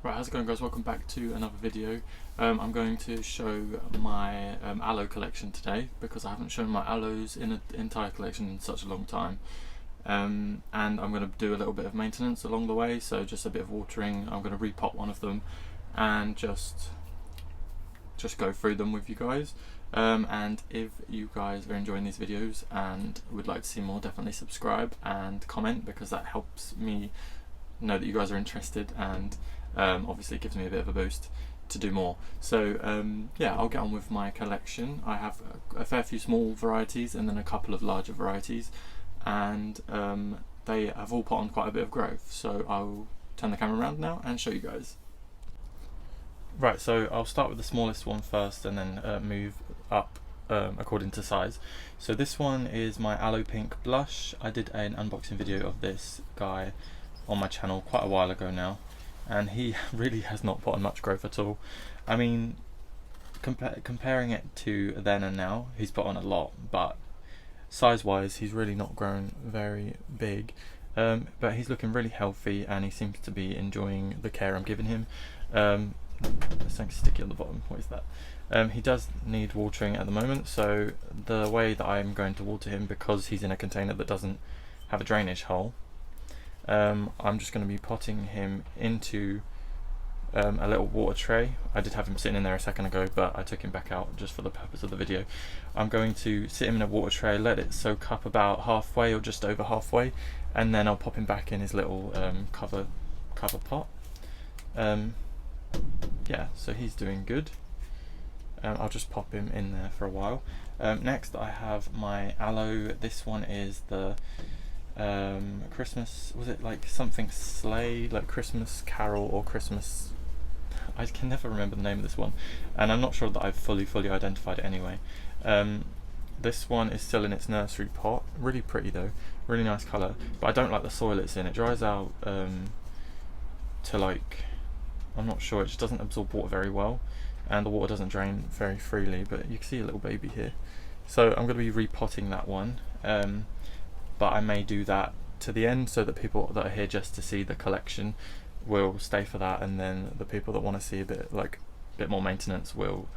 Right, how's it going, guys? Welcome back to another video. I'm going to show my aloe collection today because I haven't shown my aloes in an entire collection in such a long time. And I'm going to do a little bit of maintenance along the way, so just a bit of watering. I'm going to repot one of them and just go through them with you guys. And if you guys are enjoying these videos and would like to see more, definitely subscribe and comment, because that helps me know that you guys are interested, and obviously it gives me a bit of a boost to do more. So yeah, I'll get on with my collection. I have a fair few small varieties and then a couple of larger varieties, and they have all put on quite a bit of growth. So I'll turn the camera around now and show you guys. Right, so I'll start with the smallest one first and then move up according to size. So this one is my Aloe Pink Blush. I did an unboxing video of this guy on my channel quite a while ago now, and he really has not put on much growth at all. I mean, comparing it to then and now, he's put on a lot, but size wise he's really not grown very big. But he's looking really healthy and he seems to be enjoying the care I'm giving him. There's something sticky on the bottom. What is that? He does need watering at the moment, so the way that I'm going to water him, because he's in a container that doesn't have a drainage hole, I'm just going to be potting him into a little water tray. I did have him sitting in there a second ago, but I took him back out just for the purpose of the video. I'm going to sit him in a water tray, let it soak up about halfway or just over halfway, and then I'll pop him back in his little cover pot. Yeah, so he's doing good. I'll just pop him in there for a while. Next I have my aloe. This one is the Christmas, was it like something sleigh, like Christmas carol or Christmas, I can never remember the name of this one, and I'm not sure that I've fully identified it anyway. This one is still in its nursery pot, really pretty though, really nice colour, but I don't like the soil it's in. It dries out to like, I'm not sure, it just doesn't absorb water very well, and the water doesn't drain very freely, but you can see a little baby here. So I'm going to be repotting that one, but I may do that to the end so that people that are here just to see the collection will stay for that, and then the people that want to see a bit more maintenance will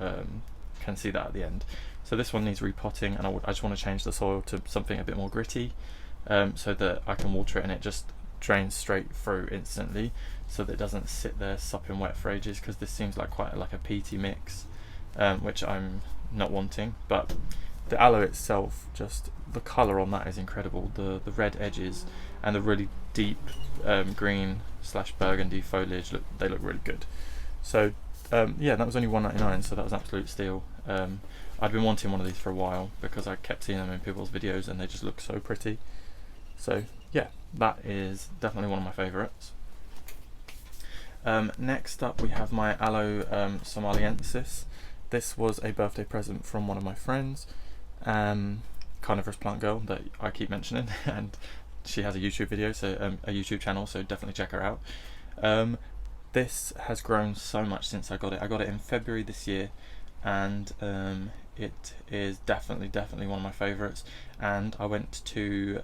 can see that at the end. So this one needs repotting, and I just want to change the soil to something a bit more gritty, so that I can water it and it just drains straight through instantly, so that it doesn't sit there sopping wet for ages, because this seems like quite like a peaty mix, which I'm not wanting. But the aloe itself, just the colour on that is incredible. The red edges and the really deep green / burgundy foliage, they look really good. So yeah, that was only $1.99, so that was absolute steal. I'd been wanting one of these for a while because I kept seeing them in people's videos and they just look so pretty. So yeah, that is definitely one of my favourites. Next up we have my Aloe somaliensis. This was a birthday present from one of my friends, Carnivorous Plant Girl, that I keep mentioning, and she has a YouTube video, so a YouTube channel, so definitely check her out. This has grown so much since I got it. I got it in February this year, and it is definitely one of my favourites. And I went to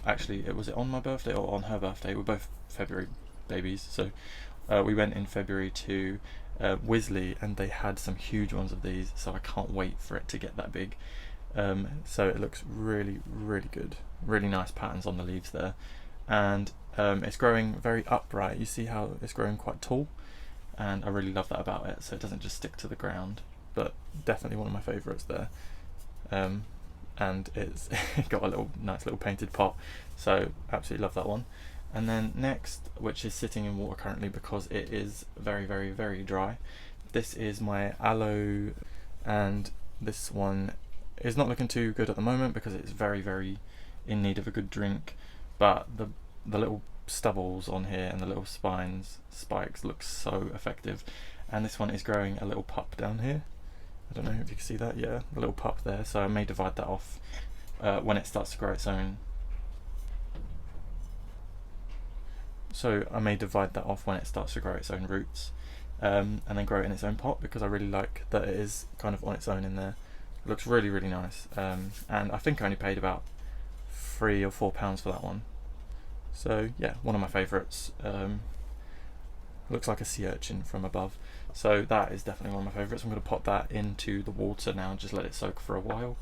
actually, was it on my birthday or on her birthday? We're both February babies, so we went in February to Wisley, and they had some huge ones of these, so I can't wait for it to get that big. So it looks really good, really nice patterns on the leaves there, and it's growing very upright. You see how it's growing quite tall, and I really love that about it, so it doesn't just stick to the ground. But definitely one of my favourites there. And it's got a nice little painted pot, so absolutely love that one. And then next, which is sitting in water currently because it is very dry, this is my aloe, and this one is not looking too good at the moment because it's very in need of a good drink, but the little stubbles on here and the little spikes look so effective. And this one is growing a little pup down here. I don't know if you can see that. Yeah, a little pup there, so I may divide that off when it starts to grow its own. So I may divide that off when it starts to grow its own roots, and then grow it in its own pot, because I really like that it is kind of on its own in there. It looks really nice, and I think I only paid about £3 or £4 for that one. So yeah, one of my favourites. looks like a sea urchin from above. So that is definitely one of my favourites. I'm going to pop that into the water now and just let it soak for a while.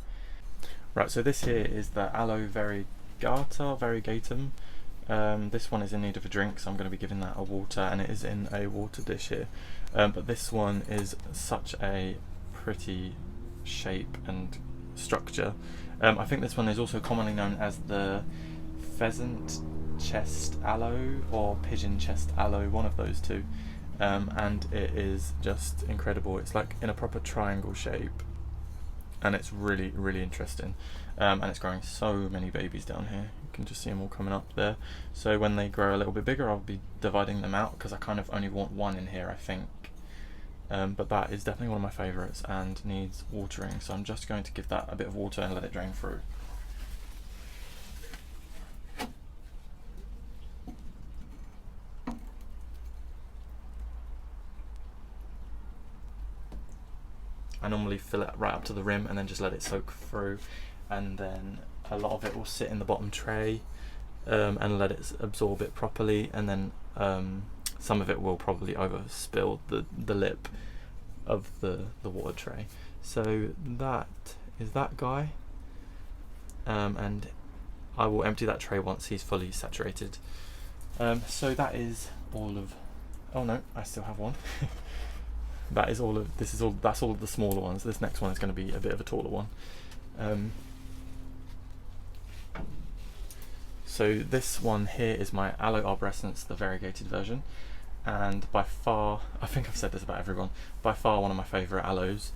Right, so this here is the ALOE variegatum. This one is in need of a drink, so I'm going to be giving that a water, and it is in a water dish here. But this one is such a pretty shape and structure. I think this one is also commonly known as the pheasant chest aloe or pigeon chest aloe, one of those two. And it is just incredible. It's like in a proper triangle shape, and it's really, really interesting. And it's growing so many babies down here. You can just see them all coming up there. So when they grow a little bit bigger, I'll be dividing them out, because I kind of only want one in here, I think. But that is definitely one of my favourites and needs watering, so I'm just going to give that a bit of water and let it drain through. I normally fill it right up to the rim and then just let it soak through, and then a lot of it will sit in the bottom tray and let it absorb it properly, and then some of it will probably overspill the lip of the water tray. So that is that guy, and I will empty that tray once he's fully saturated. So that is all of, oh no, I still have one. That is all of, that's all of the smaller ones. This next one is going to be a bit of a taller one. So this one here is my ALOE arborescence, the variegated version, and by far, I think I've said this about everyone, by far one of my favourite aloes.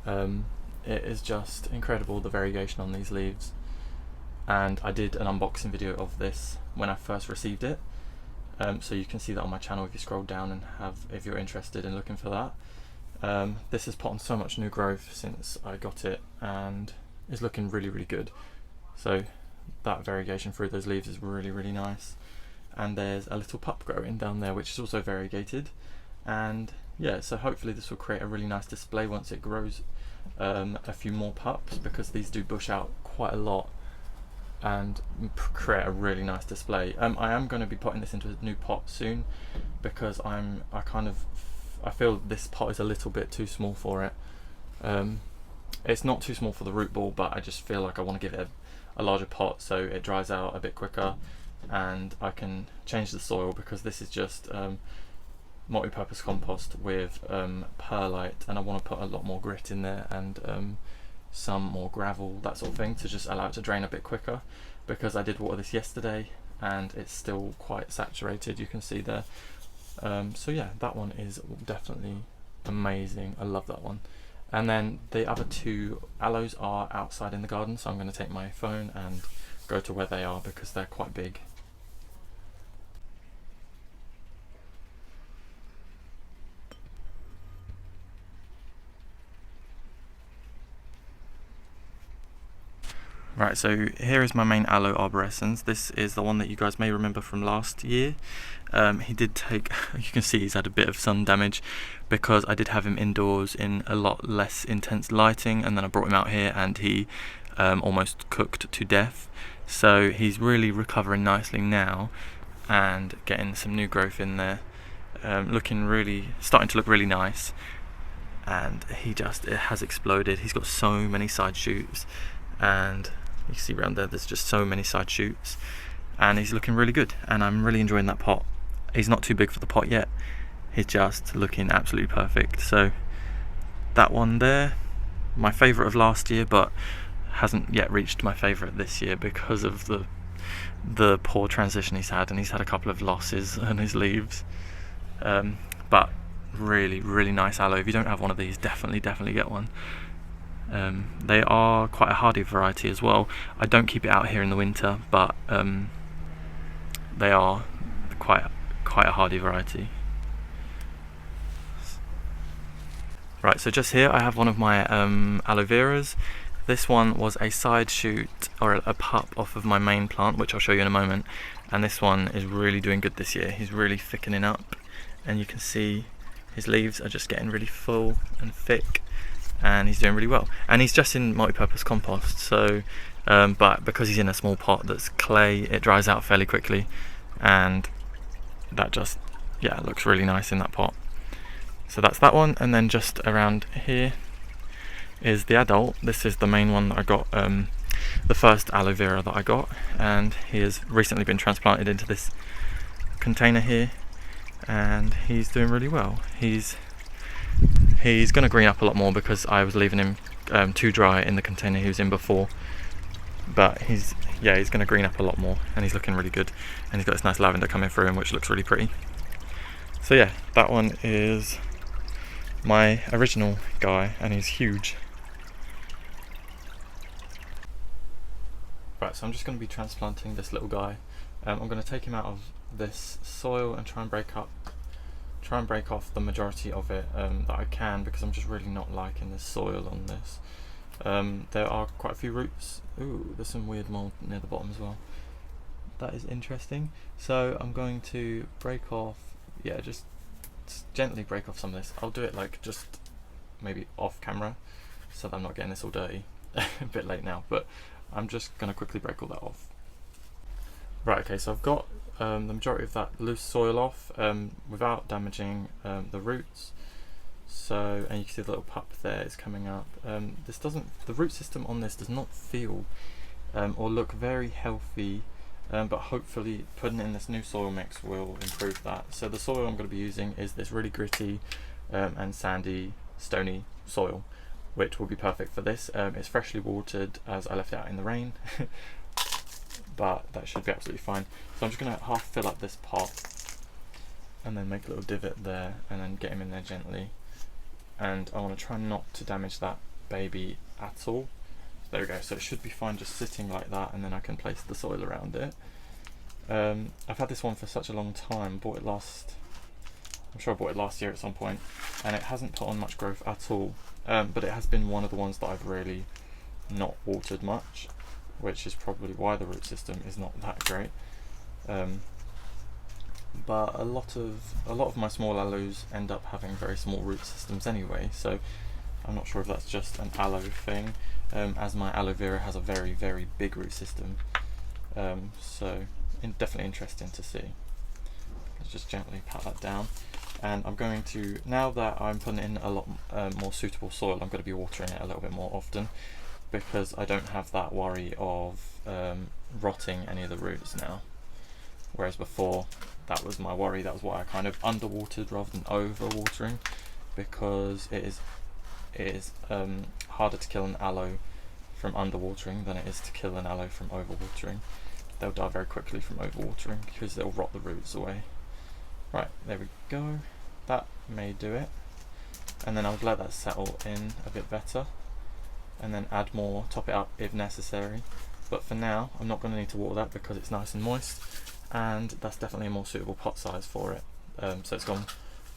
It is just incredible, the variegation on these leaves, and I did an unboxing video of this when I first received it, so you can see that on my channel if you scroll down and if you're interested in looking for that. This has put on so much new growth since I got it and is looking really, really good. So that variegation through those leaves is really, really nice. And there's a little pup growing down there which is also variegated, and yeah, so hopefully this will create a really nice display once it grows a few more pups, because these do bush out quite a lot and create a really nice display. I am going to be putting this into a new pot soon, because I feel this pot is a little bit too small for it. It's not too small for the root ball, but I just feel like I want to give it a larger pot so it dries out a bit quicker and I can change the soil, because this is just multi-purpose compost with perlite, and I want to put a lot more grit in there and some more gravel, that sort of thing, to just allow it to drain a bit quicker, because I did water this yesterday and it's still quite saturated, you can see there. So yeah, that one is definitely amazing. I love that one. And then the other two aloes are outside in the garden, so I'm going to take my phone and go to where they are because they're quite big. Right, so here is my main ALOE arborescence. This is the one that you guys may remember from last year. He did take, you can see he's had a bit of sun damage because I did have him indoors in a lot less intense lighting, and then I brought him out here and he almost cooked to death. So he's really recovering nicely now and getting some new growth in there, starting to look really nice. And it has exploded. He's got so many side shoots, and you can see around there's just so many side shoots, and he's looking really good, and I'm really enjoying that pot. He's not too big for the pot yet, he's just looking absolutely perfect. So that one there, my favourite of last year, but hasn't yet reached my favourite this year because of the poor transition he's had, and he's had a couple of losses on his leaves. But really, really nice aloe. If you don't have one of these, definitely get one. They are quite a hardy variety as well. I don't keep it out here in the winter, but they are quite a hardy variety. Right, so just here I have one of my aloe veras. This one was a side shoot, or a pup off of my main plant, which I'll show you in a moment, and this one is really doing good this year. He's really thickening up, and you can see his leaves are just getting really full and thick, and he's doing really well. And he's just in multi-purpose compost, so but because he's in a small pot that's clay, it dries out fairly quickly, and that just yeah, it looks really nice in that pot. So that's that one, and then just around here is the adult. This is the main one that I got, the first aloe vera that I got, and he has recently been transplanted into this container here, and he's doing really well. He's going to green up a lot more because I was leaving him too dry in the container he was in before, but he's going to green up a lot more, and he's looking really good, and he's got this nice lavender coming through him, which looks really pretty. So yeah, that one is my original guy, and he's huge. Right, so I'm just going to be transplanting this little guy. I'm going to take him out of this soil and try and break off the majority of it that I can, because I'm just really not liking this soil on this. There are quite a few roots. Ooh, there's some weird mold near the bottom as well. That is interesting. So I'm going to break off, just gently break off some of this. I'll do it like just maybe off camera so that I'm not getting this all dirty. A bit late now, but I'm just going to quickly break all that off. Right, okay, so I've got the majority of that loose soil off without damaging the roots. So, and you can see the little pup there is coming up. The root system on this does not feel or look very healthy, but hopefully putting in this new soil mix will improve that. So the soil I'm going to be using is this really gritty and sandy, stony soil, which will be perfect for this. It's freshly watered as I left it out in the rain, but that should be absolutely fine. So I'm just going to half fill up this pot and then make a little divot there and then get him in there gently. And I want to try not to damage that baby at all. There we go, so it should be fine just sitting like that, and then I can place the soil around it. I've had this one for such a long time, I'm sure I bought it last year at some point, and it hasn't put on much growth at all, but it has been one of the ones that I've really not watered much, which is probably why the root system is not that great. But a lot of my small aloes end up having very small root systems anyway, so I'm not sure if that's just an aloe thing, as my aloe vera has a very, very big root system. So definitely interesting to see. Let's just gently pat that down, and I'm going to, now that I'm putting in a lot more suitable soil, I'm going to be watering it a little bit more often, because I don't have that worry of rotting any of the roots now. Whereas before, that was my worry. That was why I kind of underwatered rather than overwatering, because it is harder to kill an aloe from underwatering than it is to kill an aloe from overwatering. They'll die very quickly from overwatering because they'll rot the roots away. Right, there we go. That may do it. And then I'll let that settle in a bit better, and then add more, top it up if necessary. But for now, I'm not going to need to water that because it's nice and moist, and that's definitely a more suitable pot size for it. So it's gone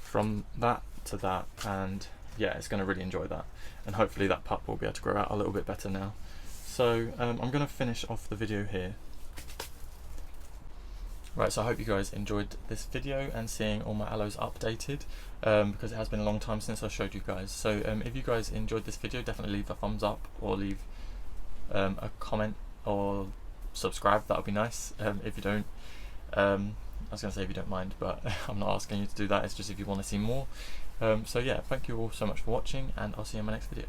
from that to that, and yeah, it's going to really enjoy that, and hopefully that pup will be able to grow out a little bit better now. So I'm going to finish off the video here. Right, so I hope you guys enjoyed this video and seeing all my aloes updated, because it has been a long time since I showed you guys. So if you guys enjoyed this video, definitely leave a thumbs up or leave a comment or subscribe. That would be nice. If you don't, I was going to say if you don't mind, but I'm not asking you to do that. It's just if you want to see more. So yeah, thank you all so much for watching, and I'll see you in my next video.